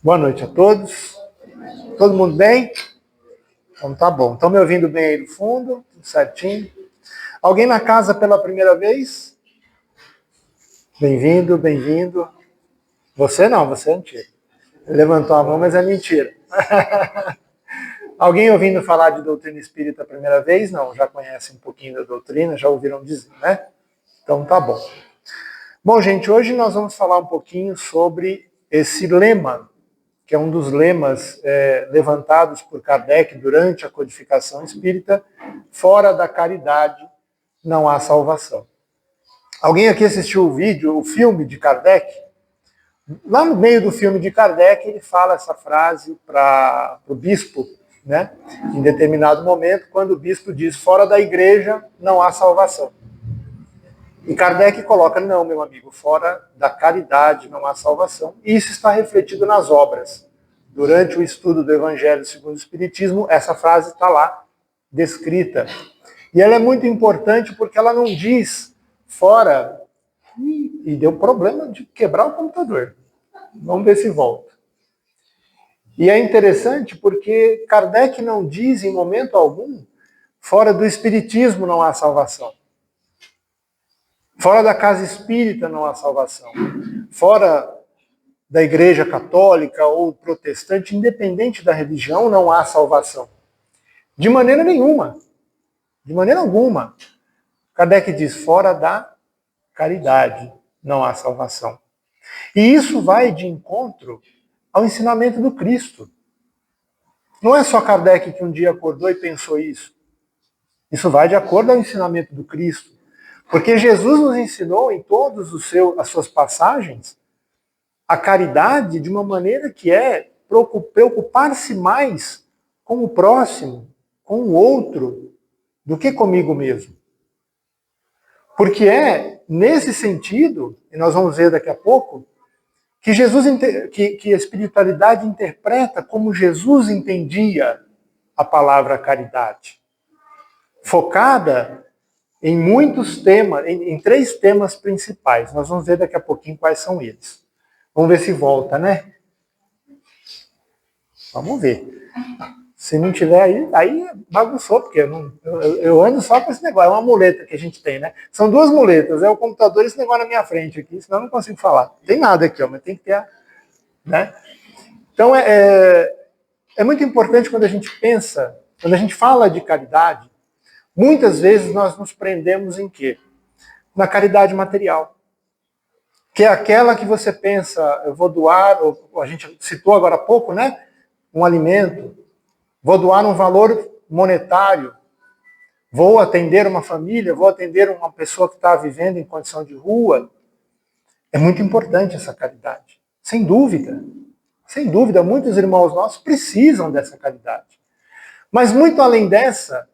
Boa noite a todos. Todo mundo bem? Então tá bom. Estão me ouvindo bem aí do fundo? Tudo certinho? Alguém na casa pela primeira vez? Bem-vindo, bem-vindo. Você não, você é antigo. Levantou a mão, mas é mentira. Alguém ouvindo falar de doutrina espírita a primeira vez? Não, já conhece um pouquinho da doutrina, já ouviram dizer, né? Então tá bom. Bom, gente, hoje nós vamos falar um pouquinho sobre esse lema, que é um dos lemas levantados por Kardec durante a codificação espírita: fora da caridade não há salvação. Alguém aqui assistiu o filme de Kardec? Lá no meio do filme de Kardec, ele fala essa frase para o bispo, né? Em determinado momento, quando o bispo diz: fora da igreja não há salvação. E Kardec coloca: não, meu amigo, fora da caridade não há salvação. E isso está refletido nas obras. Durante o estudo do Evangelho segundo o Espiritismo, essa frase está lá descrita. E ela é muito importante porque ela não diz fora. E deu problema de quebrar o computador. Vamos ver se volta. E é interessante porque Kardec não diz em momento algum: fora do Espiritismo não há salvação. Fora da casa espírita não há salvação. Fora da igreja católica ou protestante, independente da religião, não há salvação. De maneira nenhuma. De maneira alguma. Kardec diz: fora da caridade não há salvação. E isso vai de encontro ao ensinamento do Cristo. Não é só Kardec que um dia acordou e pensou isso. Isso vai de acordo ao ensinamento do Cristo. Porque Jesus nos ensinou em todas as suas passagens a caridade de uma maneira que é preocupar-se mais com o próximo, com o outro, do que comigo mesmo. Porque é nesse sentido, e nós vamos ver daqui a pouco, que que a espiritualidade interpreta como Jesus entendia a palavra caridade. Focada em muitos temas, em 3 temas principais. Nós vamos ver daqui a pouquinho quais são eles. Vamos ver se volta, né? Vamos ver. Se não tiver aí bagunçou, porque eu ando só com esse negócio. É uma muleta que a gente tem, né? São 2 muletas. É o computador e esse negócio na minha frente aqui, senão eu não consigo falar. Tem nada aqui, ó, mas tem que ter né? Então, é muito importante quando a gente pensa, quando a gente fala de caridade, muitas vezes nós nos prendemos em quê? Na caridade material. Que é aquela que você pensa: eu vou doar, a gente citou agora há pouco, né? Um alimento, vou doar um valor monetário, vou atender uma família, vou atender uma pessoa que está vivendo em condição de rua. É muito importante essa caridade, sem dúvida. Sem dúvida, muitos irmãos nossos precisam dessa caridade. Mas muito além dessa,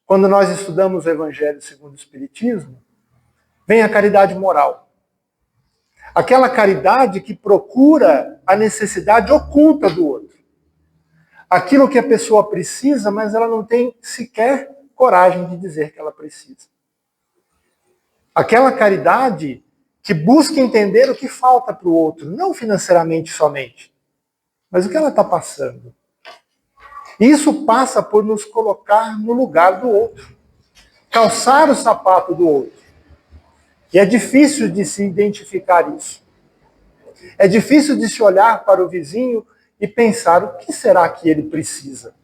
quando nós estudamos o Evangelho segundo o Espiritismo, vem a caridade moral. Aquela caridade que procura a necessidade oculta do outro. Aquilo que a pessoa precisa, mas ela não tem sequer coragem de dizer que ela precisa. Aquela caridade que busca entender o que falta para o outro, não financeiramente somente, mas o que ela está passando. Isso passa por nos colocar no lugar do outro, calçar o sapato do outro. E é difícil de se identificar isso. É difícil de se olhar para o vizinho e pensar: o que será que ele precisa?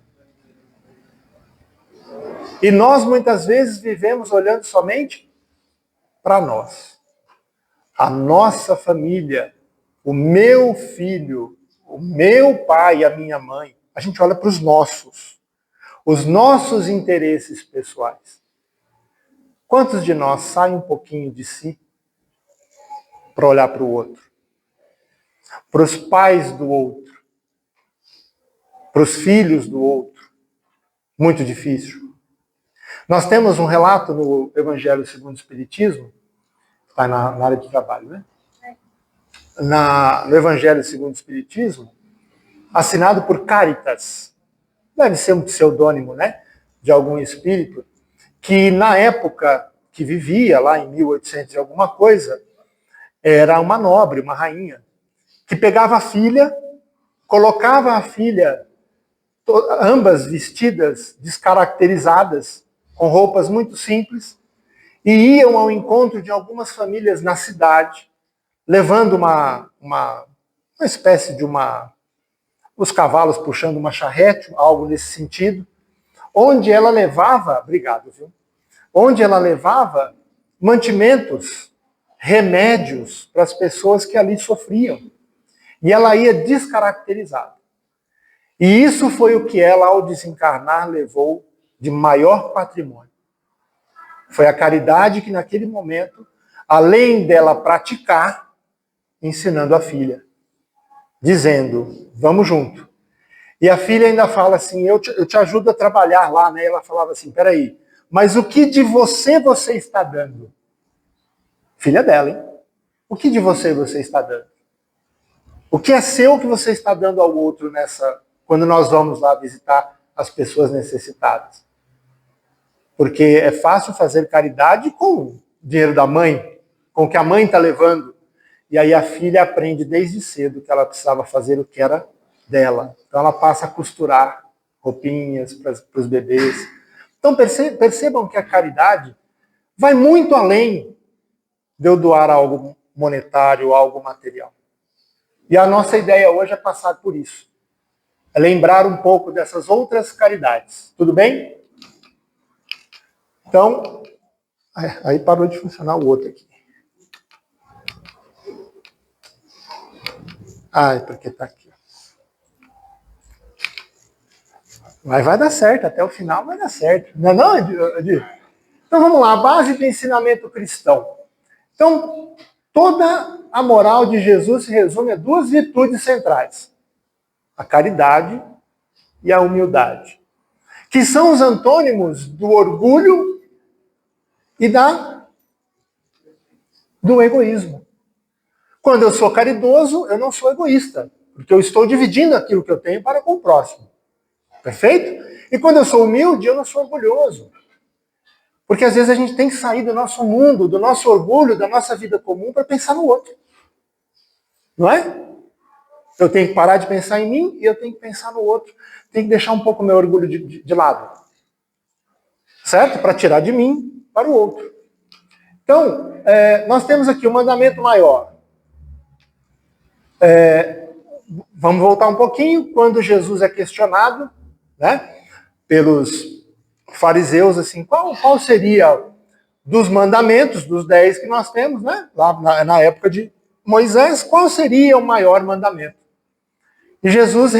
E nós muitas vezes vivemos olhando somente para nós. A nossa família, o meu filho, o meu pai e a minha mãe. A gente olha para os nossos interesses pessoais. Quantos de nós saem um pouquinho de si para olhar para o outro? Para os pais do outro? Para os filhos do outro? Muito difícil. Nós temos um relato no Evangelho segundo o Espiritismo, está na área de trabalho, né? No Evangelho segundo o Espiritismo, assinado por Caritas. Deve ser um pseudônimo, né? De algum espírito, que na época que vivia, lá em 1800 e alguma coisa, era uma nobre, uma rainha, que pegava a filha colocava a filha, ambas vestidas, descaracterizadas, com roupas muito simples, e iam ao encontro de algumas famílias na cidade, levando uma espécie de os cavalos puxando uma charrete, algo nesse sentido, onde ela levava, obrigado, viu? Onde ela levava mantimentos, remédios para as pessoas que ali sofriam. E ela ia descaracterizada. E isso foi o que ela, ao desencarnar, levou de maior patrimônio. Foi a caridade que, naquele momento, além dela praticar, ensinando a filha, dizendo, vamos junto. E a filha ainda fala assim, eu te ajudo a trabalhar lá, né? Ela falava assim, peraí, mas o que de você está dando? Filha dela, hein? O que de você está dando? O que é seu que você está dando ao outro quando nós vamos lá visitar as pessoas necessitadas? Porque é fácil fazer caridade com o dinheiro da mãe, com o que a mãe está levando. E aí a filha aprende desde cedo que ela precisava fazer o que era dela. Então ela passa a costurar roupinhas para os bebês. Então percebam que a caridade vai muito além de eu doar algo monetário, algo material. E a nossa ideia hoje é passar por isso. É lembrar um pouco dessas outras caridades. Tudo bem? Então, aí parou de funcionar o outro aqui. Porque está aqui. Mas vai dar certo, até o final vai dar certo. Não, Edir? Então vamos lá, a base do ensinamento cristão. Então, toda a moral de Jesus se resume a duas virtudes centrais: a caridade e a humildade, que são os antônimos do orgulho e do egoísmo. Quando eu sou caridoso, eu não sou egoísta, porque eu estou dividindo aquilo que eu tenho para com o próximo. Perfeito? E quando eu sou humilde, eu não sou orgulhoso. Porque às vezes a gente tem que sair do nosso mundo, do nosso orgulho, da nossa vida comum para pensar no outro. Não é? Eu tenho que parar de pensar em mim e eu tenho que pensar no outro. Tenho que deixar um pouco o meu orgulho de lado. Certo? Para tirar de mim para o outro. Então, nós temos aqui o mandamento maior. Vamos voltar um pouquinho. Quando Jesus é questionado, né, pelos fariseus, assim, qual seria dos mandamentos, dos 10 que nós temos, né, lá na época de Moisés, qual seria o maior mandamento? E Jesus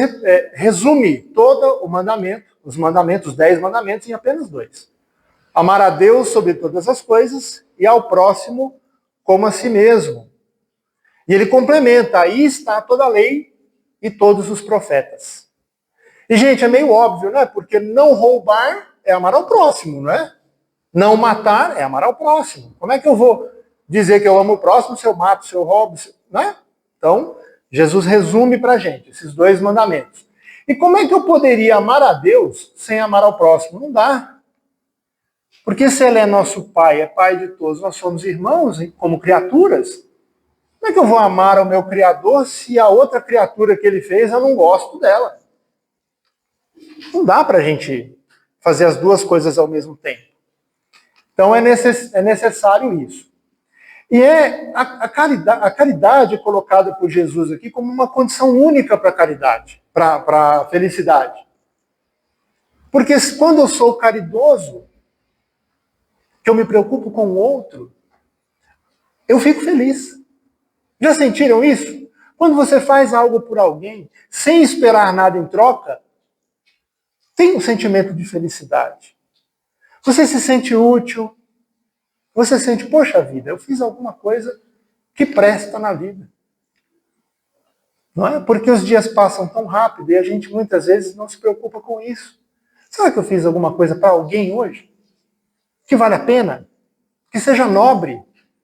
resume todo o mandamento, os 10 mandamentos, em apenas 2. Amar a Deus sobre todas as coisas e ao próximo como a si mesmo. E ele complementa, aí está toda a lei e todos os profetas. E, gente, é meio óbvio, né? Porque não roubar é amar ao próximo, não é? Não matar é amar ao próximo. Como é que eu vou dizer que eu amo o próximo se eu mato, se eu roubo, né? Então, Jesus resume para a gente esses 2 mandamentos. E como é que eu poderia amar a Deus sem amar ao próximo? Não dá. Porque se ele é nosso pai, é pai de todos, nós somos irmãos como criaturas, como é que eu vou amar ao meu Criador se a outra criatura que ele fez eu não gosto dela? Não dá para a gente fazer as duas coisas ao mesmo tempo. Então é necessário isso. E a caridade é colocada por Jesus aqui como uma condição única para a caridade, para a felicidade. Porque quando eu sou caridoso, que eu me preocupo com o outro, eu fico feliz. Já sentiram isso? Quando você faz algo por alguém, sem esperar nada em troca, tem um sentimento de felicidade. Você se sente útil, você sente, poxa vida, eu fiz alguma coisa que presta na vida. Não é? Porque os dias passam tão rápido e a gente muitas vezes não se preocupa com isso. Será que eu fiz alguma coisa para alguém hoje? Que vale a pena? Que seja nobre?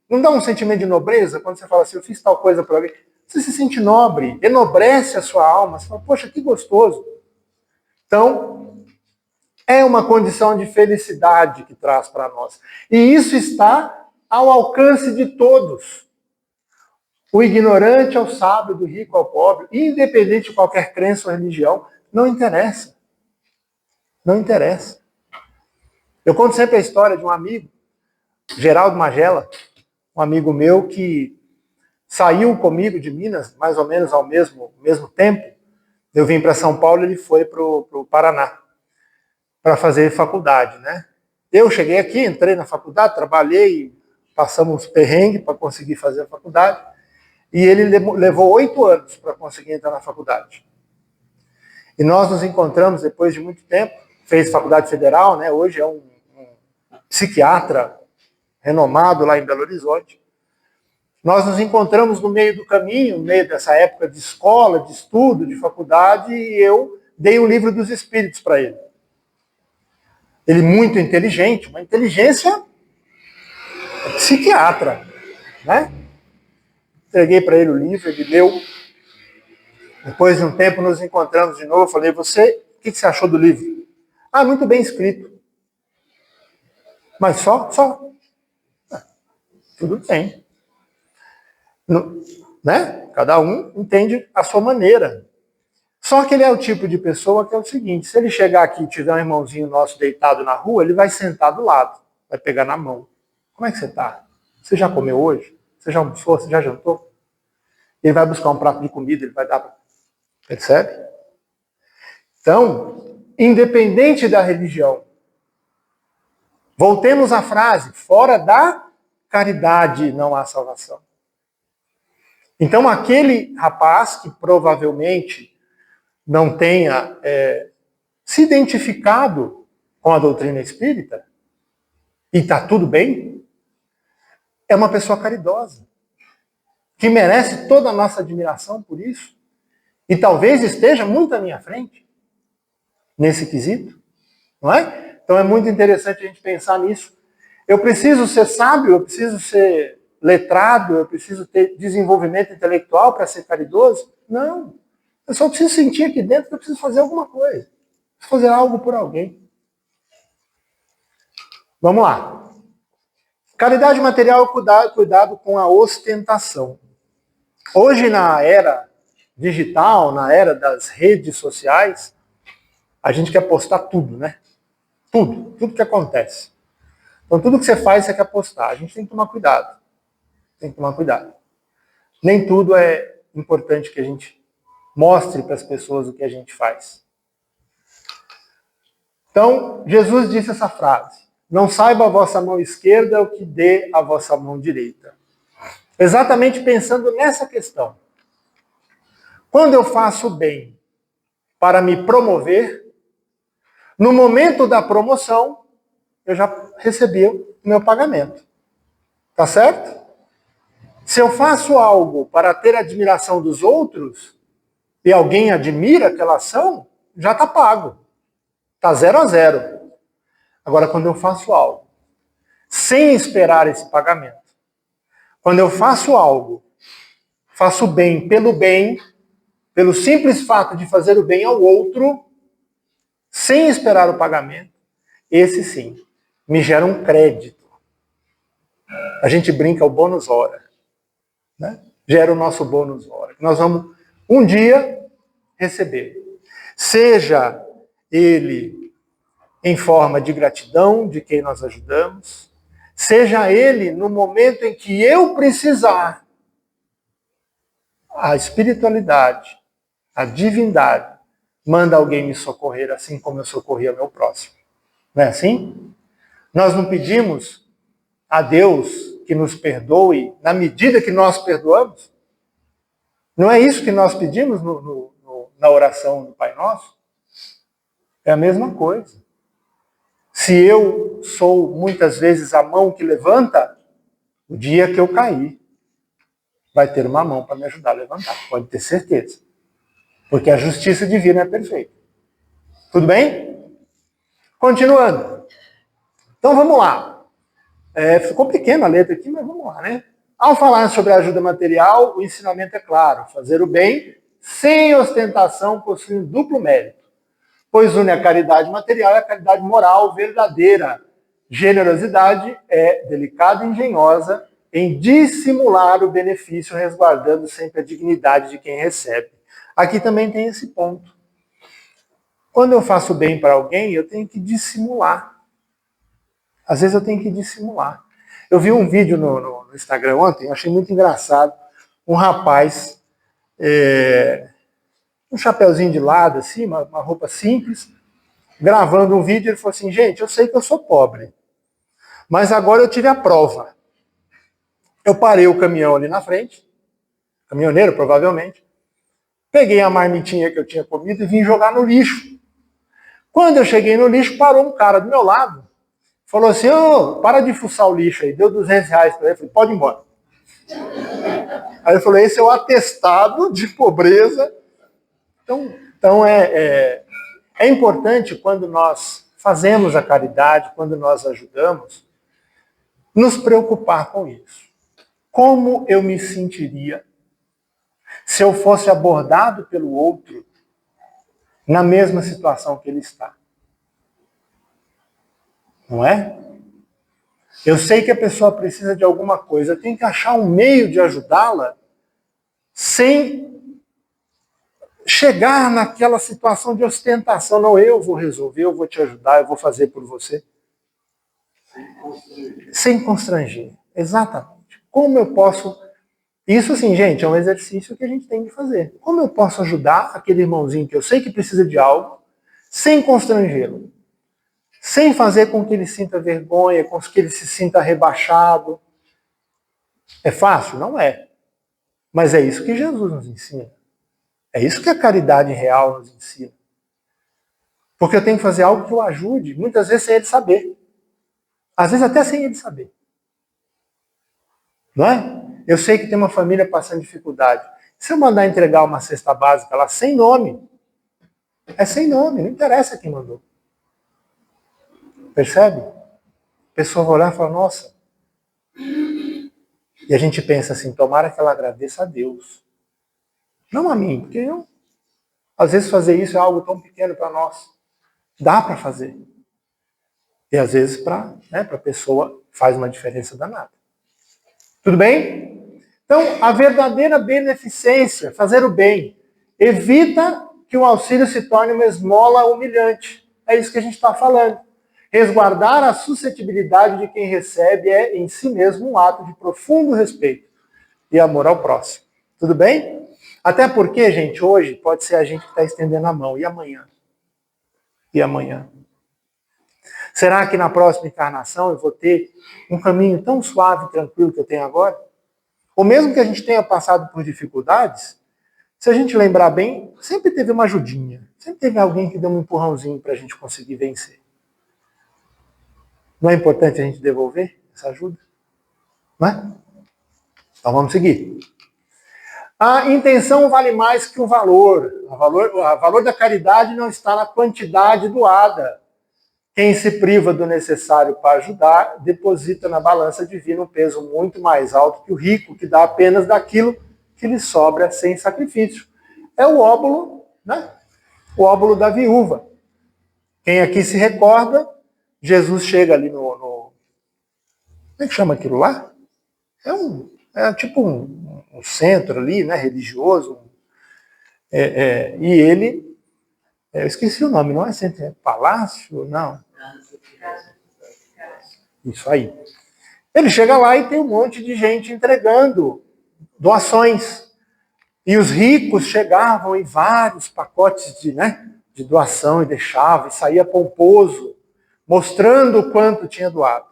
Não dá um sentimento de nobreza quando você fala assim, eu fiz tal coisa para alguém? Você se sente nobre, enobrece a sua alma, você fala, poxa, que gostoso. Então, é uma condição de felicidade que traz para nós. E isso está ao alcance de todos. O ignorante ao sábio, do rico ao pobre, independente de qualquer crença ou religião, não interessa. Não interessa. Eu conto sempre a história de um amigo, Geraldo Magela, um amigo meu que saiu comigo de Minas, mais ou menos ao mesmo tempo. Eu vim para São Paulo, ele foi para o Paraná para fazer faculdade, né? Eu cheguei aqui, entrei na faculdade, trabalhei, passamos perrengue para conseguir fazer a faculdade, e ele levou 8 anos para conseguir entrar na faculdade. E nós nos encontramos depois de muito tempo, fez faculdade federal, né? Hoje é um psiquiatra renomado lá em Belo Horizonte. Nós nos encontramos no meio do caminho, no meio dessa época de escola, de estudo, de faculdade, e eu dei o livro dos Espíritos para ele. Ele muito inteligente, uma inteligência psiquiatra, né? Entreguei para ele o livro, ele leu. Depois de um tempo nos encontramos de novo, falei, o que você achou do livro? Ah, muito bem escrito. Mas só? Tudo bem. Né? Cada um entende a sua maneira. Só que ele é o tipo de pessoa que é o seguinte, se ele chegar aqui e tiver um irmãozinho nosso deitado na rua, ele vai sentar do lado, vai pegar na mão. Como é que você está? Você já comeu hoje? Você já almoçou? Você já jantou? Ele vai buscar um prato de comida, ele vai dar para... Percebe? Então, independente da religião, voltemos à frase, fora da caridade não há salvação. Então, aquele rapaz que provavelmente não tenha se identificado com a doutrina espírita, e está tudo bem, é uma pessoa caridosa, que merece toda a nossa admiração por isso, e talvez esteja muito à minha frente, nesse quesito, não é? Então é muito interessante a gente pensar nisso. Eu preciso ser sábio, eu preciso ser letrado, eu preciso ter desenvolvimento intelectual para ser caridoso? Não. Eu só preciso sentir aqui dentro que eu preciso fazer alguma coisa. Preciso fazer algo por alguém. Vamos lá. Caridade material é cuidado com a ostentação. Hoje, na era digital, na era das redes sociais, a gente quer postar tudo, né? Tudo que acontece. Então, tudo que você faz, você quer postar. A gente tem que tomar cuidado. Tem que tomar cuidado. Nem tudo é importante que a gente mostre para as pessoas o que a gente faz. Então, Jesus disse essa frase: não saiba a vossa mão esquerda o que dê a vossa mão direita. Exatamente pensando nessa questão. Quando eu faço bem para me promover, no momento da promoção, eu já recebi o meu pagamento. Tá certo? Se eu faço algo para ter a admiração dos outros, e alguém admira aquela ação, já está pago. Está 0-0. Agora, quando eu faço algo sem esperar esse pagamento, quando eu faço algo, faço bem, pelo simples fato de fazer o bem ao outro, sem esperar o pagamento, esse sim, me gera um crédito. A gente brinca o bônus hora. Né? Gera o nosso bônus hora. Nós vamos um dia receber. Seja ele em forma de gratidão de quem nós ajudamos, seja ele no momento em que eu precisar, a espiritualidade, a divindade, manda alguém me socorrer assim como eu socorri ao meu próximo. Não é assim? Nós não pedimos a Deus que nos perdoe na medida que nós perdoamos? Não é isso que nós pedimos na oração do Pai Nosso? É a mesma coisa. Se eu sou muitas vezes a mão que levanta, o dia que eu cair, vai ter uma mão para me ajudar a levantar. Pode ter certeza. Porque a justiça divina é perfeita. Tudo bem? Continuando. Então vamos lá. Ficou pequena a letra aqui, mas vamos lá, né? Ao falar sobre a ajuda material, o ensinamento é claro. Fazer o bem sem ostentação possui um duplo mérito, pois une a caridade material e a caridade moral verdadeira. Generosidade é delicada e engenhosa em dissimular o benefício, resguardando sempre a dignidade de quem recebe. Aqui também tem esse ponto. Quando eu faço bem para alguém, eu tenho que dissimular. Às vezes eu tenho que dissimular. Eu vi um vídeo no Instagram ontem, eu achei muito engraçado. Um rapaz, um chapeuzinho de lado, assim, uma roupa simples, gravando um vídeo, ele falou assim, gente, eu sei que eu sou pobre, mas agora eu tive a prova. Eu parei o caminhão ali na frente, caminhoneiro provavelmente, peguei a marmitinha que eu tinha comido e vim jogar no lixo. Quando eu cheguei no lixo, parou um cara do meu lado, falou assim, ô, para de fuçar o lixo aí, deu R$200 para ele, eu falei, pode ir embora. Aí eu falei, esse é o atestado de pobreza. Então é importante quando nós fazemos a caridade, quando nós ajudamos, nos preocupar com isso. Como eu me sentiria se eu fosse abordado pelo outro na mesma situação que ele está? Não é? Eu sei que a pessoa precisa de alguma coisa, eu tenho que achar um meio de ajudá-la sem chegar naquela situação de ostentação. Não, eu vou resolver, eu vou te ajudar, eu vou fazer por você. Sem constranger. Exatamente. Como eu posso... Isso, assim, gente, é um exercício que a gente tem que fazer. Como eu posso ajudar aquele irmãozinho que eu sei que precisa de algo, sem constrangê-lo? Sem fazer com que ele sinta vergonha, com que ele se sinta rebaixado. É fácil? Não é. Mas é isso que Jesus nos ensina. É isso que a caridade real nos ensina. Porque eu tenho que fazer algo que o ajude, muitas vezes sem ele saber. Às vezes até sem ele saber. Não é? Eu sei que tem uma família passando dificuldade. Se eu mandar entregar uma cesta básica lá sem nome, é sem nome, não interessa quem mandou. Percebe? A pessoa vai olhar e fala, nossa. E a gente pensa assim, tomara que ela agradeça a Deus. Não a mim, porque eu, às vezes fazer isso é algo tão pequeno para nós. Dá para fazer. E às vezes para a pessoa faz uma diferença danada. Tudo bem? Então, a verdadeira beneficência, fazer o bem, evita que o auxílio se torne uma esmola humilhante. É isso que a gente está falando. Resguardar a suscetibilidade de quem recebe é, em si mesmo, um ato de profundo respeito e amor ao próximo. Tudo bem? Até porque, gente, hoje pode ser a gente que está estendendo a mão. E amanhã? E amanhã? Será que na próxima encarnação eu vou ter um caminho tão suave e tranquilo que eu tenho agora? Ou mesmo que a gente tenha passado por dificuldades, se a gente lembrar bem, sempre teve uma ajudinha. Sempre teve alguém que deu um empurrãozinho para a gente conseguir vencer. Não é importante a gente devolver essa ajuda? Não é? Então vamos seguir. A intenção vale mais que o valor. O valor da caridade não está na quantidade doada. Quem se priva do necessário para ajudar, deposita na balança divina um peso muito mais alto que o rico, que dá apenas daquilo que lhe sobra sem sacrifício. É o óbolo, né? O óbolo da viúva. Quem aqui se recorda, Jesus chega ali no... Como é que chama aquilo lá? É tipo um centro ali, né, religioso. E ele... eu esqueci o nome, não é centro, é palácio? Não. Isso aí. Ele chega lá e tem um monte de gente entregando doações. E os ricos chegavam em vários pacotes de doação e deixavam, e saía pomposo, mostrando o quanto tinha doado.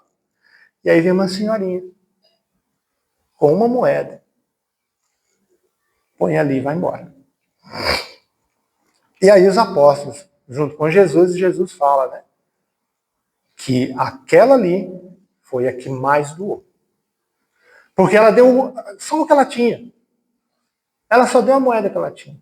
E aí vem uma senhorinha, com uma moeda. Põe ali e vai embora. E aí os apóstolos, junto com Jesus, e Jesus fala, né? Que aquela ali foi a que mais doou. Porque ela deu só o que ela tinha. Ela só deu a moeda que ela tinha.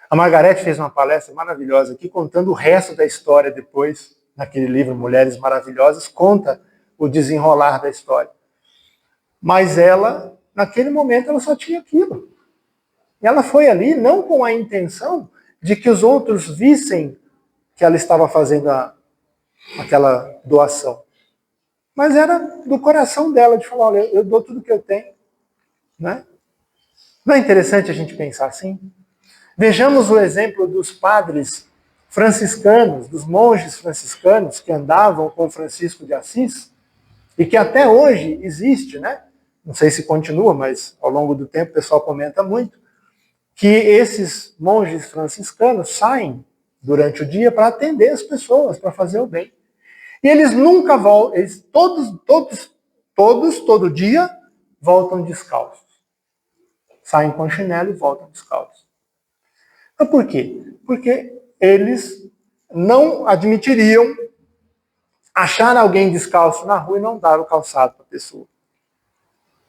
A Margarete fez uma palestra maravilhosa aqui, contando o resto da história depois, naquele livro Mulheres Maravilhosas, conta o desenrolar da história. Mas ela, naquele momento, ela só tinha aquilo. E ela foi ali não com a intenção de que os outros vissem que ela estava fazendo aquela doação. Mas era do coração dela, de falar, olha, eu dou tudo que eu tenho. Né? Não é interessante a gente pensar assim? Vejamos o exemplo dos padres franciscanos, dos monges franciscanos que andavam com Francisco de Assis e que até hoje existe, né? Não sei se continua, mas ao longo do tempo o pessoal comenta muito, que esses monges franciscanos saem durante o dia para atender as pessoas, para fazer o bem. E eles nunca voltam, eles todo dia, voltam descalços. Saem com chinelo e voltam descalços. Mas por quê? Porque eles não admitiriam achar alguém descalço na rua e não dar o calçado para a pessoa.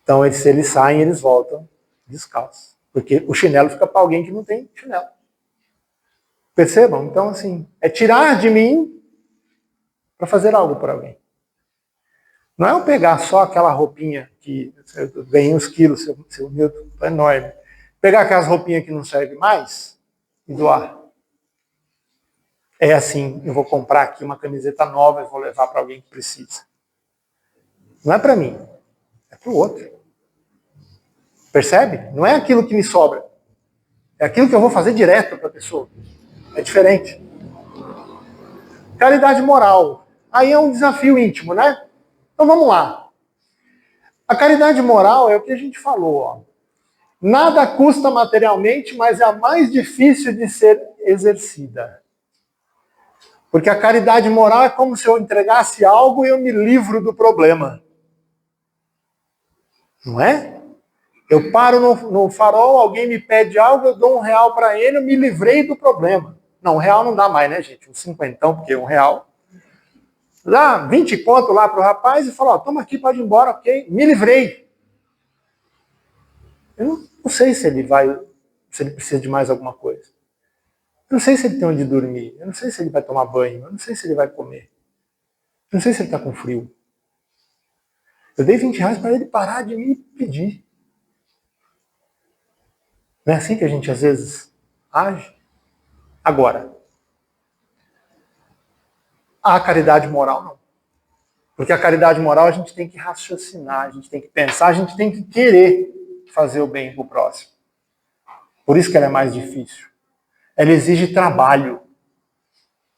Então, se eles saem, eles voltam descalços. Porque o chinelo fica para alguém que não tem chinelo. Percebam? Então, assim, é tirar de mim para fazer algo por alguém. Não é eu pegar só aquela roupinha que ganhei uns quilos, seu Milton, é enorme. Pegar aquelas roupinhas que não servem mais e doar. É assim, eu vou comprar aqui uma camiseta nova e vou levar para alguém que precisa. Não é para mim, é para o outro. Percebe? Não é aquilo que me sobra. É aquilo que eu vou fazer direto para a pessoa. É diferente. Caridade moral. Aí é um desafio íntimo, né? Então vamos lá. A caridade moral é o que a gente falou. Ó. Nada custa materialmente, mas é a mais difícil de ser exercida. Porque a caridade moral é como se eu entregasse algo e eu me livro do problema. Não é? Eu paro no farol, alguém me pede algo, eu dou R$1 para ele, eu me livrei do problema. Não, R$1 não dá mais, né, gente? Uns 50, porque R$1. Dá 20 conto lá pro rapaz e fala, ó, toma aqui, pode ir embora, ok? Me livrei. Eu não sei se ele precisa de mais alguma coisa. Eu não sei se ele tem onde dormir. Eu não sei se ele vai tomar banho. Eu não sei se ele vai comer. Eu não sei se ele está com frio. Eu dei R$20 para ele parar de me pedir. Não é assim que a gente às vezes age? Agora, a caridade moral não. Porque a caridade moral a gente tem que raciocinar, a gente tem que pensar, a gente tem que querer fazer o bem para o próximo. Por isso que ela é mais difícil. Ela exige trabalho.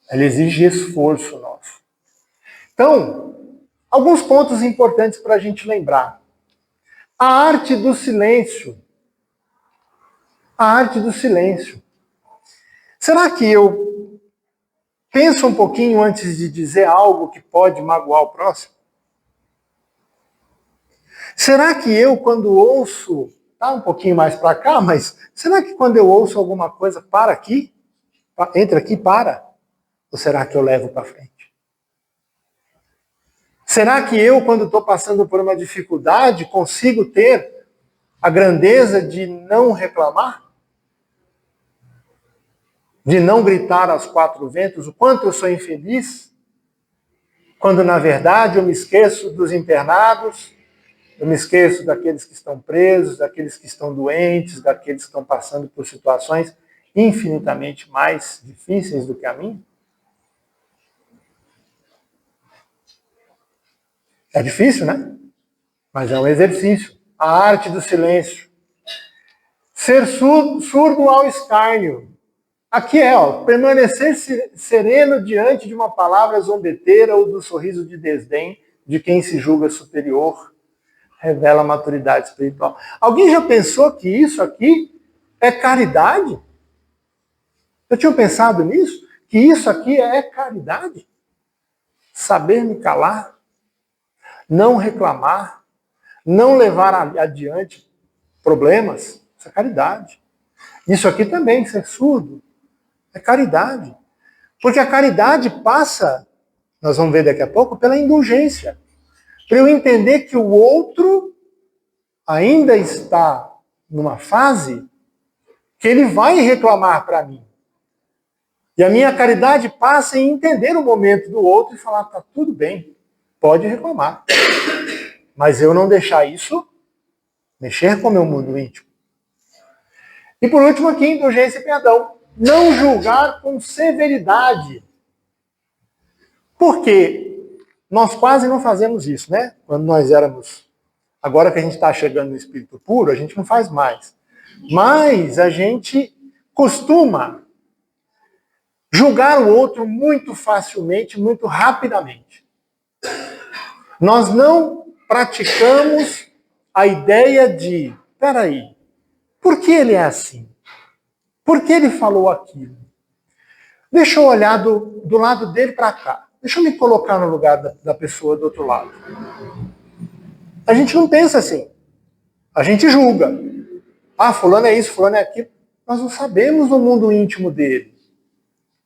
Ela exige esforço nosso. Então, alguns pontos importantes para a gente lembrar. A arte do silêncio. A arte do silêncio. Será que eu penso um pouquinho antes de dizer algo que pode magoar o próximo? Será que eu, quando ouço, tá um pouquinho mais para cá, mas será que quando eu ouço alguma coisa, para aqui? Entra aqui, para? Ou será que eu levo para frente? Será que eu, quando estou passando por uma dificuldade, consigo ter a grandeza de não reclamar? De não gritar aos quatro ventos o quanto eu sou infeliz? Quando, na verdade, eu me esqueço dos internados, eu me esqueço daqueles que estão presos, daqueles que estão doentes, daqueles que estão passando por situações infinitamente mais difíceis do que a minha? É difícil, né? Mas é um exercício. A arte do silêncio. Ser surdo ao escárnio. Aqui é, ó, permanecer sereno diante de uma palavra zombeteira ou do sorriso de desdém de quem se julga superior. Revela maturidade espiritual. Alguém já pensou que isso aqui é caridade? Eu tinha pensado nisso? Que isso aqui é caridade? Saber me calar, não reclamar, não levar adiante problemas, isso é caridade. Isso aqui também, ser surdo, é caridade. Porque a caridade passa, nós vamos ver daqui a pouco, pela indulgência. Para eu entender que o outro ainda está numa fase que ele vai reclamar para mim. E a minha caridade passa em entender o momento do outro e falar, tá tudo bem, pode reclamar. Mas eu não deixar isso mexer com o meu mundo íntimo. E por último aqui, indulgência e perdão. Não julgar com severidade. Por quê? Nós quase não fazemos isso, né? Quando nós éramos... Agora que a gente está chegando no espírito puro, a gente não faz mais. Mas a gente costuma julgar o outro muito facilmente, muito rapidamente. Nós não praticamos a ideia de, peraí, por que ele é assim? Por que ele falou aquilo? Deixa eu olhar do lado dele para cá. Deixa eu me colocar no lugar da pessoa do outro lado. A gente não pensa assim. A gente julga. Ah, fulano é isso, fulano é aquilo. Nós não sabemos o mundo íntimo dele.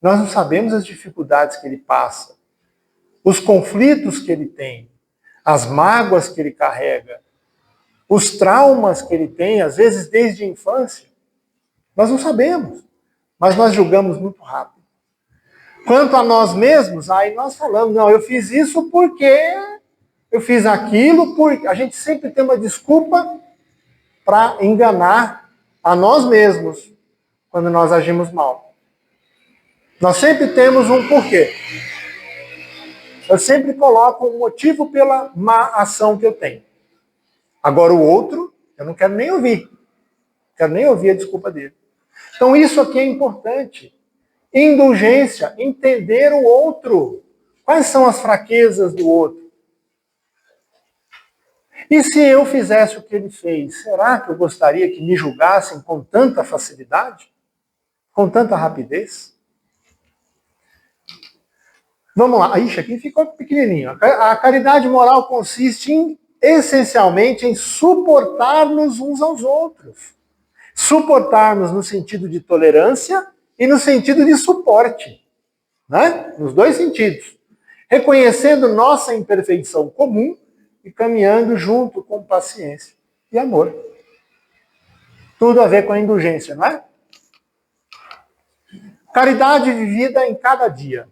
Nós não sabemos as dificuldades que ele passa, os conflitos que ele tem, as mágoas que ele carrega, os traumas que ele tem, às vezes desde a infância. Nós não sabemos, mas nós julgamos muito rápido. Quanto a nós mesmos, aí nós falamos, não, eu fiz isso porque eu fiz aquilo, porque a gente sempre tem uma desculpa para enganar a nós mesmos quando nós agimos mal. Nós sempre temos um porquê. Eu sempre coloco um motivo pela má ação que eu tenho. Agora o outro, eu não quero nem ouvir. Quero nem ouvir a desculpa dele. Então isso aqui é importante. Indulgência, entender o outro. Quais são as fraquezas do outro? E se eu fizesse o que ele fez, será que eu gostaria que me julgassem com tanta facilidade? Com tanta rapidez? Vamos lá. Ixi, aqui ficou pequenininho. A caridade moral consiste essencialmente em suportar-nos uns aos outros. Suportar-nos no sentido de tolerância e no sentido de suporte. Né? Nos dois sentidos. Reconhecendo nossa imperfeição comum e caminhando junto com paciência e amor. Tudo a ver com a indulgência, não é? Caridade vivida em cada dia.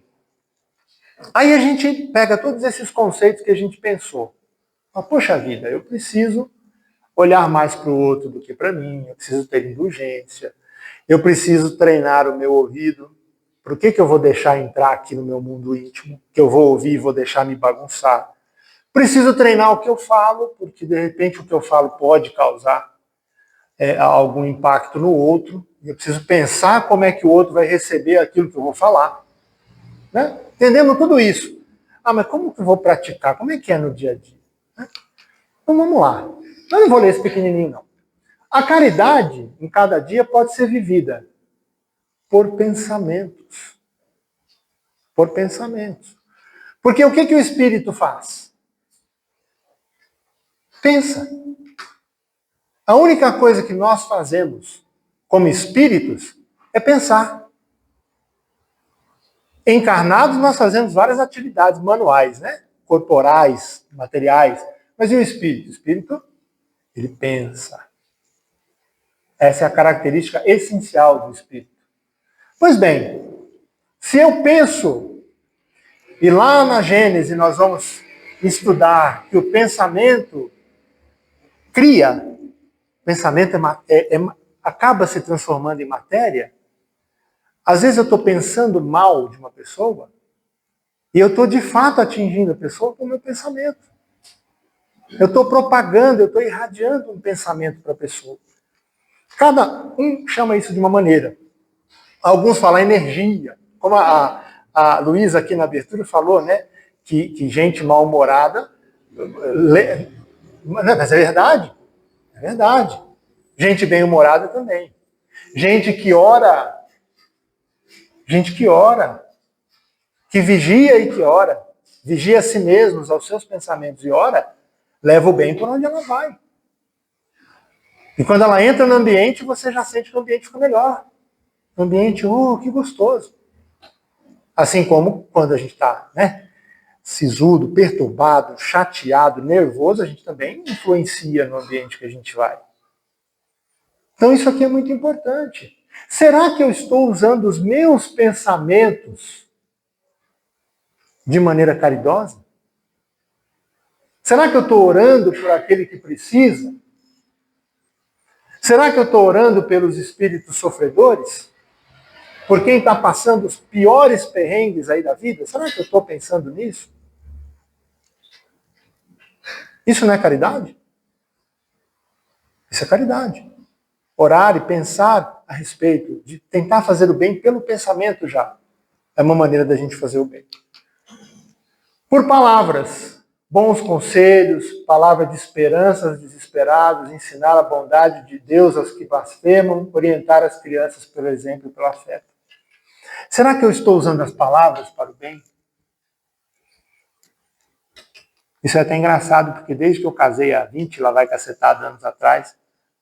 Aí a gente pega todos esses conceitos que a gente pensou. Mas, poxa vida, eu preciso olhar mais para o outro do que para mim, eu preciso ter indulgência, eu preciso treinar o meu ouvido. Por que eu vou deixar entrar aqui no meu mundo íntimo? Que eu vou ouvir e vou deixar me bagunçar? Preciso treinar o que eu falo, porque de repente o que eu falo pode causar algum impacto no outro. Eu preciso pensar como é que o outro vai receber aquilo que eu vou falar. Né? Entendendo tudo isso. Ah, mas como que eu vou praticar? Como é que é no dia a dia? Então vamos lá. Eu não vou ler esse pequenininho, não. A caridade, em cada dia, pode ser vivida por pensamentos. Por pensamentos. Porque o que o Espírito faz? Pensa. A única coisa que nós fazemos como espíritos é pensar. Encarnados, nós fazemos várias atividades manuais, né? Corporais, materiais. Mas e o espírito? O espírito, ele pensa. Essa é a característica essencial do espírito. Pois bem, se eu penso, e lá na Gênese nós vamos estudar que o pensamento cria, o pensamento acaba se transformando em matéria. Às vezes eu estou pensando mal de uma pessoa e eu estou de fato atingindo a pessoa com o meu pensamento. Eu estou propagando, eu estou irradiando um pensamento para a pessoa. Cada um chama isso de uma maneira. Alguns falam energia, como a Luísa aqui na abertura falou, né? Que gente mal-humorada... Mas é verdade. É verdade. Gente bem-humorada também. Gente que ora, que vigia e que ora, vigia a si mesmos, aos seus pensamentos e ora, leva o bem por onde ela vai. E quando ela entra no ambiente, você já sente que o ambiente fica melhor. O ambiente, que gostoso. Assim como quando a gente está, né, sisudo, perturbado, chateado, nervoso, a gente também influencia no ambiente que a gente vai. Então isso aqui é muito importante. Será que eu estou usando os meus pensamentos de maneira caridosa? Será que eu estou orando por aquele que precisa? Será que eu estou orando pelos espíritos sofredores? Por quem está passando os piores perrengues aí da vida? Será que eu estou pensando nisso? Isso não é caridade? Isso é caridade. Orar e pensar a respeito, de tentar fazer o bem pelo pensamento já, é uma maneira da gente fazer o bem. Por palavras, bons conselhos, palavra de esperança aos desesperados, ensinar a bondade de Deus aos que blasfemam, orientar as crianças pelo exemplo e pelo afeto. Será que eu estou usando as palavras para o bem? Isso é até engraçado, porque desde que eu casei há 20, lá vai cacetada anos atrás,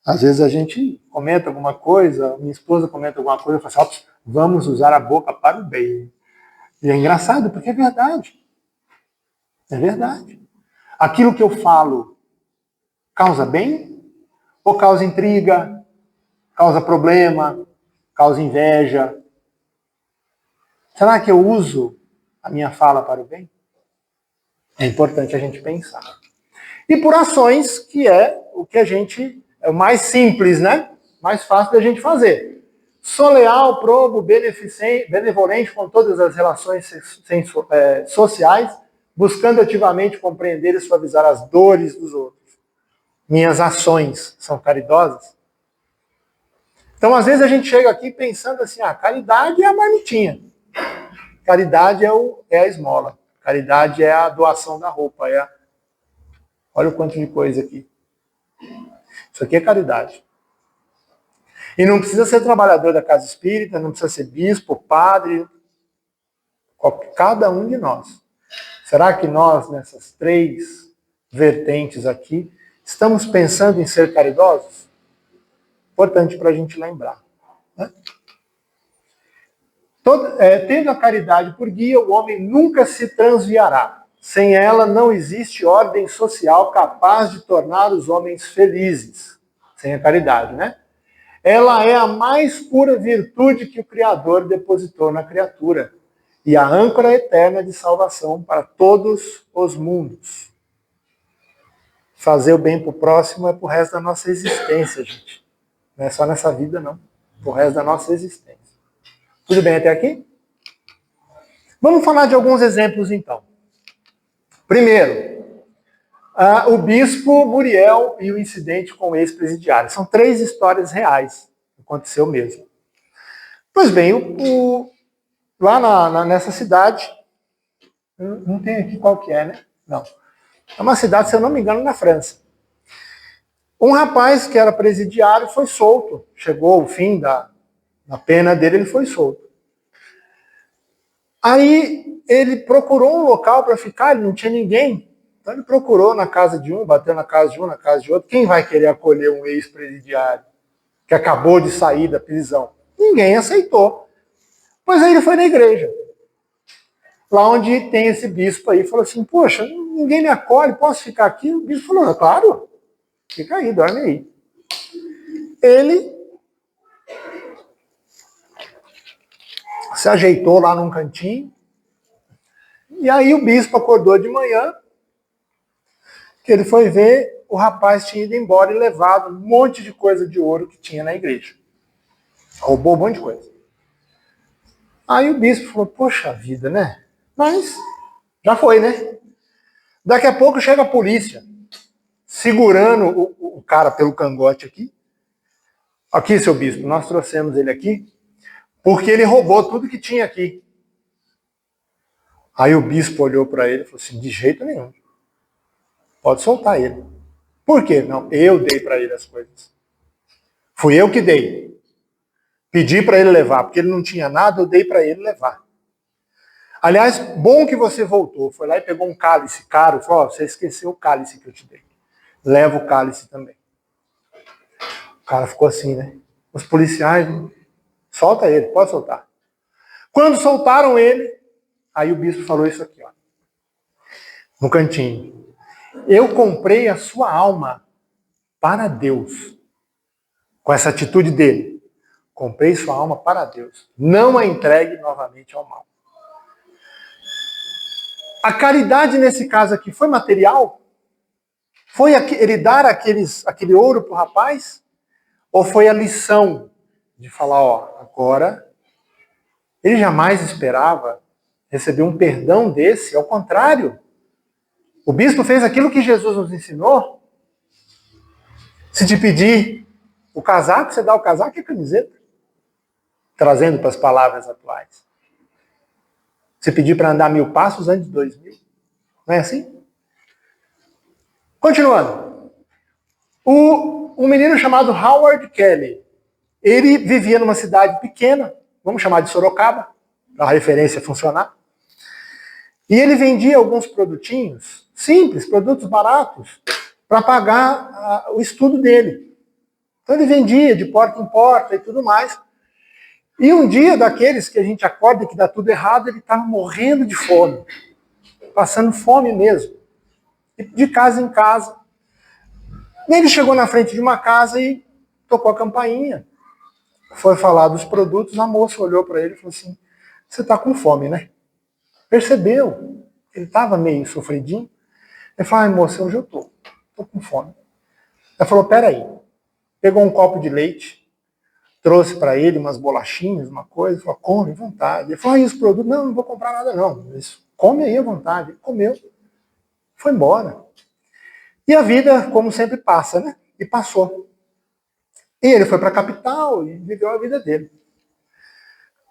às vezes a gente comenta alguma coisa, minha esposa comenta alguma coisa, eu falo assim, vamos usar a boca para o bem. E é engraçado, porque é verdade. É verdade. Aquilo que eu falo causa bem? Ou causa intriga, causa problema, causa inveja? Será que eu uso a minha fala para o bem? É importante a gente pensar. E por ações, que é o que a gente, é o mais simples, né? Mais fácil da gente fazer. Sou leal, probo, benevolente com todas as relações sociais, buscando ativamente compreender e suavizar as dores dos outros. Minhas ações são caridosas? Então, às vezes, a gente chega aqui pensando assim, caridade é a marmitinha. Caridade é a esmola. Caridade é a doação da roupa. Olha o quanto de coisa aqui. Isso aqui é caridade. E não precisa ser trabalhador da casa espírita, não precisa ser bispo, padre, cada um de nós. Será que nós, nessas 3 vertentes aqui, estamos pensando em ser caridosos? Importante para a gente lembrar. Né? Tendo a caridade por guia, o homem nunca se transviará. Sem ela não existe ordem social capaz de tornar os homens felizes. Sem a caridade, né? Ela é a mais pura virtude que o Criador depositou na criatura e a âncora eterna de salvação para todos os mundos. Fazer o bem para o próximo é para o resto da nossa existência, gente. Não é só nessa vida, não. Para o resto da nossa existência. Tudo bem até aqui? Vamos falar de alguns exemplos, então. Primeiro, o bispo Muriel e o incidente com o ex-presidiário. São 3 histórias reais. Aconteceu mesmo. Pois bem, lá nessa cidade, não tem aqui qual que é, né? Não. É uma cidade, se eu não me engano, na França. Um rapaz que era presidiário foi solto. Chegou o fim da pena dele, ele foi solto. Aí ele procurou um local para ficar, ele não tinha ninguém. Então ele procurou na casa de um, bateu na casa de um, na casa de outro. Quem vai querer acolher um ex-presidiário que acabou de sair da prisão? Ninguém aceitou. Pois aí ele foi na igreja. Lá onde tem esse bispo aí, falou assim, poxa, ninguém me acolhe, posso ficar aqui? O bispo falou, claro, fica aí, dorme aí. Ele se ajeitou lá num cantinho, e aí o bispo acordou de manhã, que ele foi ver, o rapaz tinha ido embora e levado um monte de coisa de ouro que tinha na igreja. Roubou um monte de coisa. Aí o bispo falou, poxa vida, né? Mas já foi, né? Daqui a pouco chega a polícia, segurando o cara pelo cangote aqui. Aqui, seu bispo, nós trouxemos ele aqui porque ele roubou tudo que tinha aqui. Aí o bispo olhou para ele e falou assim, de jeito nenhum. Pode soltar ele. Por quê? Não, eu dei para ele as coisas. Fui eu que dei. Pedi para ele levar, porque ele não tinha nada, eu dei para ele levar. Aliás, bom que você voltou. Foi lá e pegou um cálice caro. Falou, você esqueceu o cálice que eu te dei. Leva o cálice também. O cara ficou assim, né? Os policiais, solta ele, pode soltar. Quando soltaram ele, aí o bispo falou isso aqui, ó, no cantinho. Eu comprei a sua alma para Deus. Com essa atitude dele. Comprei sua alma para Deus. Não a entregue novamente ao mal. A caridade nesse caso aqui foi material? Foi ele dar aquele ouro para o rapaz? Ou foi a lição de falar, ó, agora ele jamais esperava receber um perdão desse, ao contrário. O bispo fez aquilo que Jesus nos ensinou. Se te pedir o casaco, você dá o casaco e a camiseta. Trazendo para as palavras atuais. Se pedir para andar 1000 passos, ande 2000. Não é assim? Continuando. Um menino chamado Howard Kelly. Ele vivia numa cidade pequena, vamos chamar de Sorocaba, para a referência funcionar. E ele vendia alguns produtinhos simples, produtos baratos, para pagar o estudo dele. Então ele vendia de porta em porta e tudo mais. E um dia daqueles que a gente acorda e que dá tudo errado, ele estava morrendo de fome. Passando fome mesmo. De casa em casa. E ele chegou na frente de uma casa e tocou a campainha. Foi falar dos produtos, a moça olhou para ele e falou assim, você está com fome, né? Percebeu. Ele estava meio sofridinho. Ele falou, ai moça, hoje eu estou com fome. Ela falou, peraí. Pegou um copo de leite, trouxe para ele umas bolachinhas, uma coisa, falou, come à vontade. Ele falou, e os produtos? Não, não vou comprar nada não. Isso, come aí à vontade. Ele comeu. Foi embora. E a vida, como sempre, passa, né? E passou. E ele foi para a capital e viveu a vida dele.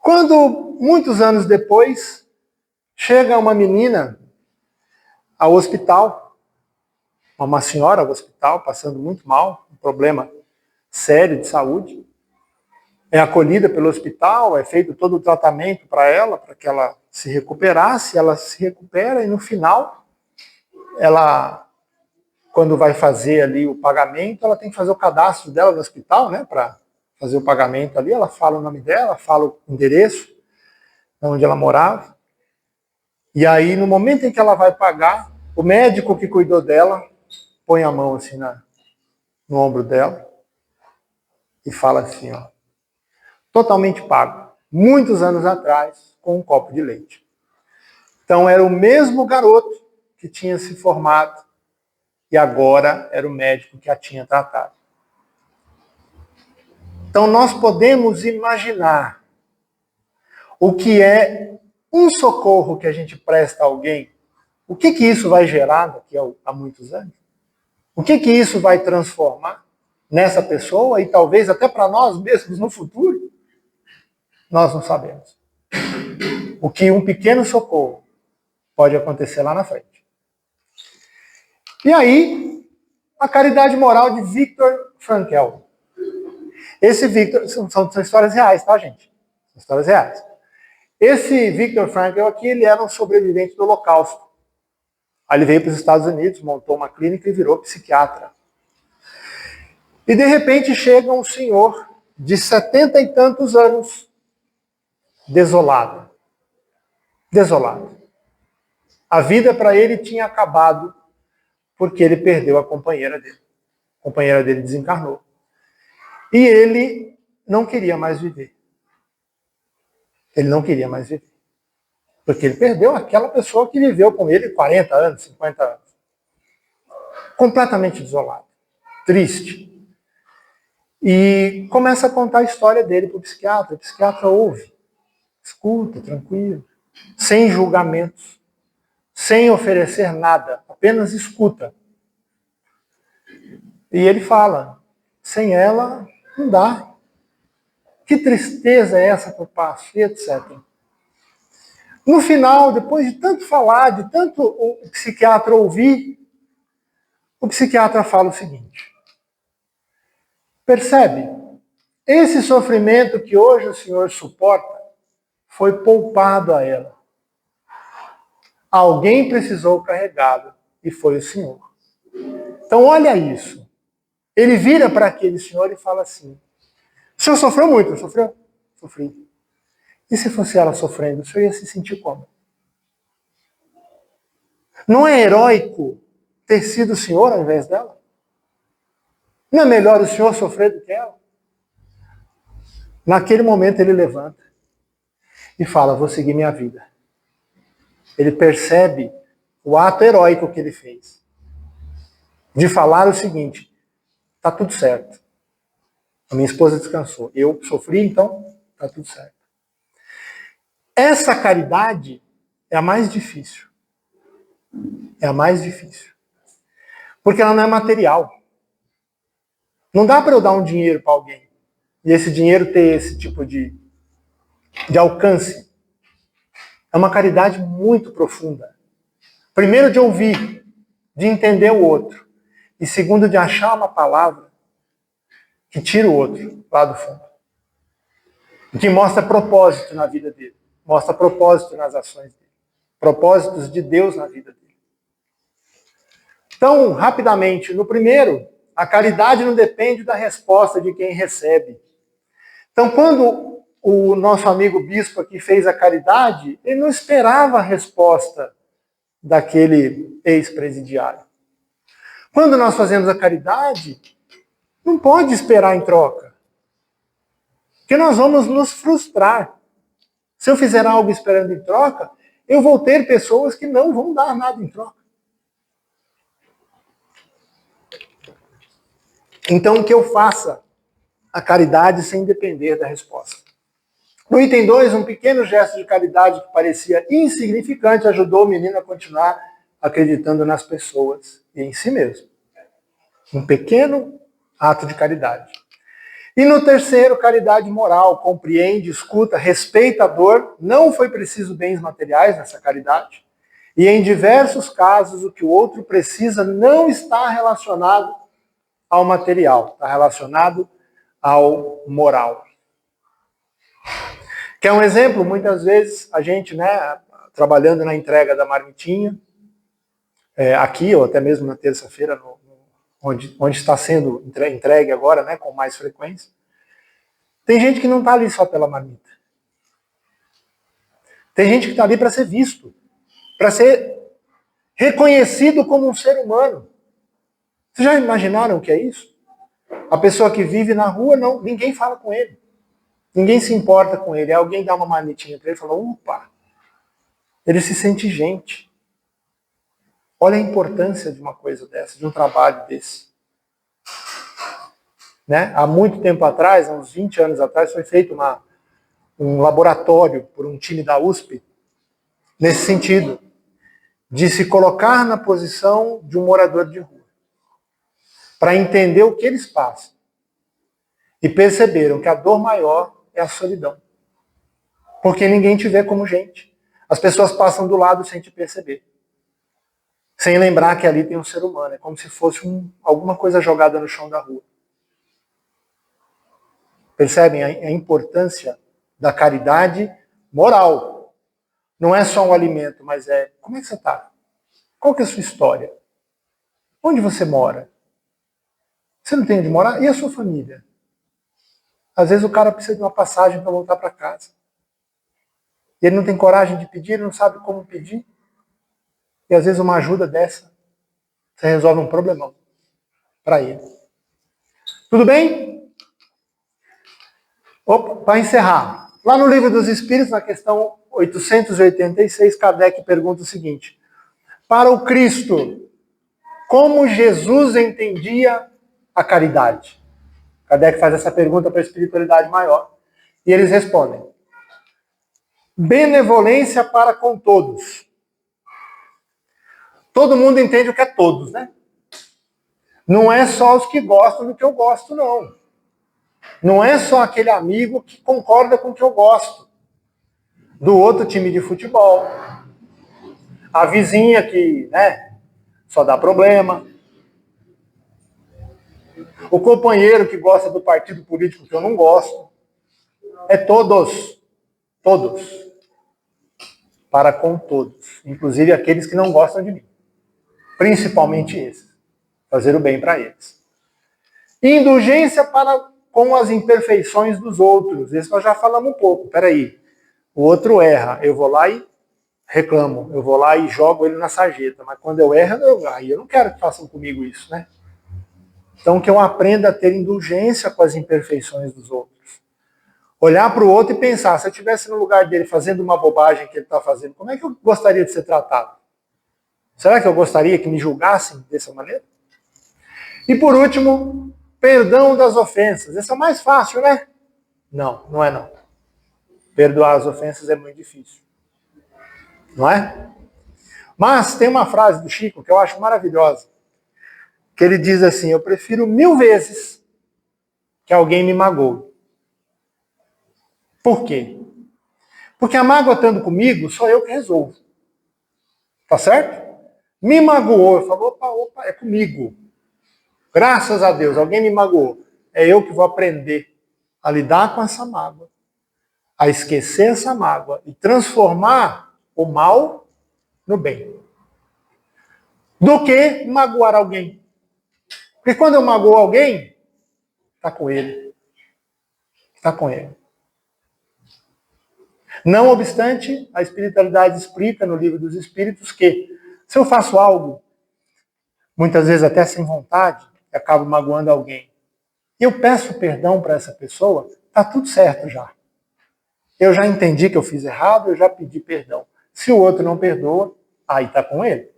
Quando, muitos anos depois, chega uma menina ao hospital, uma senhora ao hospital, passando muito mal, um problema sério de saúde, é acolhida pelo hospital, é feito todo o tratamento para ela, para que ela se recuperasse, ela se recupera e no final, ela, quando vai fazer ali o pagamento, ela tem que fazer o cadastro dela no hospital, né, para fazer o pagamento ali, ela fala o nome dela, fala o endereço, onde ela morava, e aí no momento em que ela vai pagar, o médico que cuidou dela põe a mão assim no ombro dela e fala assim, ó, totalmente pago, muitos anos atrás, com um copo de leite. Então era o mesmo garoto que tinha se formado e agora era o médico que a tinha tratado. Então nós podemos imaginar o que é um socorro que a gente presta a alguém, o que isso vai gerar daqui a muitos anos? O que isso vai transformar nessa pessoa e talvez até para nós mesmos no futuro? Nós não sabemos. O que um pequeno socorro pode acontecer lá na frente. E aí, a caridade moral de Viktor Frankl. Esse Viktor, são histórias reais, tá, gente? São histórias reais. Esse Viktor Frankl aqui, ele era um sobrevivente do Holocausto. Aí ele veio para os Estados Unidos, montou uma clínica e virou psiquiatra. E de repente chega um senhor de 70 e tantos anos, desolado. Desolado. A vida para ele tinha acabado porque ele perdeu a companheira dele. A companheira dele desencarnou. E ele não queria mais viver. Ele não queria mais viver. Porque ele perdeu aquela pessoa que viveu com ele 40 anos, 50 anos. Completamente desolado. Triste. E começa a contar a história dele para o psiquiatra. O psiquiatra ouve, escuta, tranquilo, sem julgamentos, sem oferecer nada, apenas escuta. E ele fala, sem ela não dá. Que tristeza é essa que eu passo, e etc. No final, depois de tanto falar, de tanto o psiquiatra ouvir, o psiquiatra fala o seguinte, percebe? Esse sofrimento que hoje o senhor suporta foi poupado a ela. Alguém precisou carregá-lo e foi o senhor. Então olha isso. Ele vira para aquele senhor e fala assim, o senhor sofreu muito, não sofreu? Sofri. E se fosse ela sofrendo, o senhor ia se sentir como? Não é heróico ter sido o senhor ao invés dela? Não é melhor o senhor sofrer do que ela? Naquele momento ele levanta e fala, vou seguir minha vida. Ele percebe o ato heróico que ele fez. De falar o seguinte, tá tudo certo. A minha esposa descansou. Eu sofri, então tá tudo certo. Essa caridade é a mais difícil. É a mais difícil. Porque ela não é material. Não dá para eu dar um dinheiro para alguém e esse dinheiro ter esse tipo de alcance. É uma caridade muito profunda. Primeiro, de ouvir, de entender o outro. E segundo, de achar uma palavra que tira o outro lá do fundo. Que mostra propósito na vida dele. Mostra propósito nas ações dele. Propósitos de Deus na vida dele. Então, rapidamente, no primeiro, a caridade não depende da resposta de quem recebe. Então, quando o nosso amigo bispo aqui fez a caridade, ele não esperava a resposta daquele ex-presidiário. Quando nós fazemos a caridade, não pode esperar em troca. Porque nós vamos nos frustrar. Se eu fizer algo esperando em troca, eu vou ter pessoas que não vão dar nada em troca. Então, que eu faça a caridade sem depender da resposta. No item 2, um pequeno gesto de caridade que parecia insignificante ajudou o menino a continuar acreditando nas pessoas e em si mesmo. Um pequeno ato de caridade. E no terceiro, caridade moral. Compreende, escuta, respeita a dor. Não foi preciso bens materiais nessa caridade. E em diversos casos, o que o outro precisa não está relacionado ao material, está relacionado ao moral. Quer um exemplo? Muitas vezes a gente, trabalhando na entrega da marmitinha, aqui ou até mesmo na terça-feira, onde está sendo entregue agora, com mais frequência, tem gente que não está ali só pela marmita. Tem gente que está ali para ser visto, para ser reconhecido como um ser humano. Vocês já imaginaram o que é isso? A pessoa que vive na rua, ninguém fala com ele. Ninguém se importa com ele. Alguém dá uma marmitinha para ele e fala, opa, ele se sente gente. Olha a importância de uma coisa dessa, de um trabalho desse. Há muito tempo atrás, há uns 20 anos atrás, foi feito um laboratório por um time da USP, nesse sentido, de se colocar na posição de um morador de rua, para entender o que eles passam. E perceberam que a dor maior é a solidão. Porque ninguém te vê como gente. As pessoas passam do lado sem te perceber. Sem lembrar que ali tem um ser humano. É como se fosse alguma coisa jogada no chão da rua. Percebem a importância da caridade moral? Não é só um alimento, mas como é que você está? Qual que é a sua história? Onde você mora? Você não tem onde morar? E a sua família? Às vezes o cara precisa de uma passagem para voltar para casa. E ele não tem coragem de pedir, ele não sabe como pedir. E às vezes uma ajuda dessa, você resolve um problemão para ele. Tudo bem? Para encerrar. Lá no Livro dos Espíritos, na questão 886, Kardec pergunta o seguinte. Para o Cristo, como Jesus entendia a caridade? Kardec faz essa pergunta para a espiritualidade maior. E eles respondem. Benevolência para com todos. Todo mundo entende o que é todos, né? Não é só os que gostam do que eu gosto, não. Não é só aquele amigo que concorda com o que eu gosto. Do outro time de futebol. A vizinha que, só dá problema. O companheiro que gosta do partido político que eu não gosto. É todos. Todos. Para com todos. Inclusive aqueles que não gostam de mim. Principalmente esses. Fazer o bem para eles. Indulgência para com as imperfeições dos outros. Isso nós já falamos um pouco. Peraí. O outro erra. Eu vou lá e reclamo. Eu vou lá e jogo ele na sarjeta. Mas quando eu erro, eu não quero que façam comigo isso, né? Então que eu aprenda a ter indulgência com as imperfeições dos outros. Olhar para o outro e pensar, se eu estivesse no lugar dele fazendo uma bobagem que ele está fazendo, como é que eu gostaria de ser tratado? Será que eu gostaria que me julgassem dessa maneira? E por último, perdão das ofensas. Esse é o mais fácil, né? Não, não é não. Perdoar as ofensas é muito difícil. Não é? Mas tem uma frase do Chico que eu acho maravilhosa, que ele diz assim: eu prefiro 1000 vezes que alguém me magoe. Por quê? Porque a mágoa estando comigo, sou eu que resolvo. Tá certo? Me magoou, eu falo, opa, é comigo. Graças a Deus, alguém me magoou. É eu que vou aprender a lidar com essa mágoa, a esquecer essa mágoa e transformar o mal no bem. Do que magoar alguém. Porque quando eu magoo alguém, está com ele. Está com ele. Não obstante, a espiritualidade explica no Livro dos Espíritos que se eu faço algo, muitas vezes até sem vontade, acabo magoando alguém, e eu peço perdão para essa pessoa, está tudo certo já. Eu já entendi que eu fiz errado, eu já pedi perdão. Se o outro não perdoa, aí está com ele.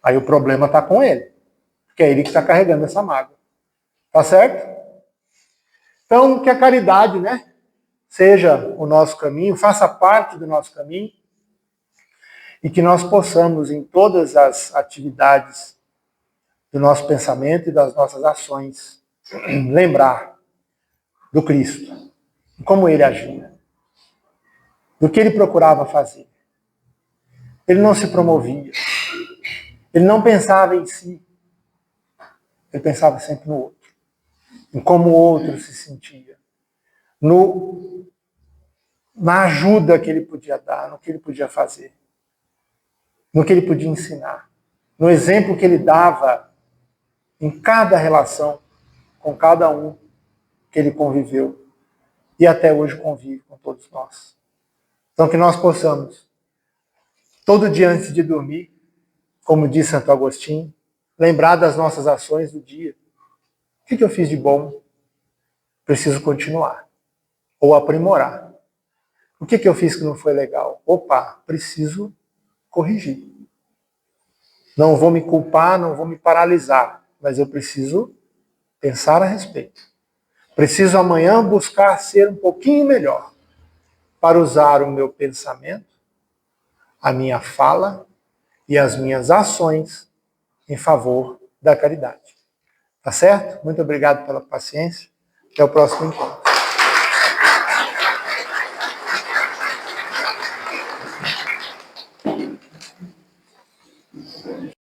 Aí o problema está com ele. Porque é ele que está carregando essa mágoa. Tá certo? Então, que a caridade, né, seja o nosso caminho, faça parte do nosso caminho, e que nós possamos, em todas as atividades do nosso pensamento e das nossas ações, lembrar do Cristo, como ele agia, do que ele procurava fazer. Ele não se promovia, ele não pensava em si, ele pensava sempre no outro, em como o outro se sentia, na ajuda que ele podia dar, no que ele podia fazer, no que ele podia ensinar, no exemplo que ele dava em cada relação com cada um que ele conviveu e até hoje convive com todos nós. Então que nós possamos, todo dia antes de dormir, como diz Santo Agostinho, lembrar das nossas ações do dia. O que eu fiz de bom? Preciso continuar ou aprimorar. O que eu fiz que não foi legal? Opa, preciso corrigir. Não vou me culpar, não vou me paralisar, mas eu preciso pensar a respeito. Preciso amanhã buscar ser um pouquinho melhor para usar o meu pensamento, a minha fala e as minhas ações em favor da caridade. Tá certo? Muito obrigado pela paciência. Até o próximo encontro.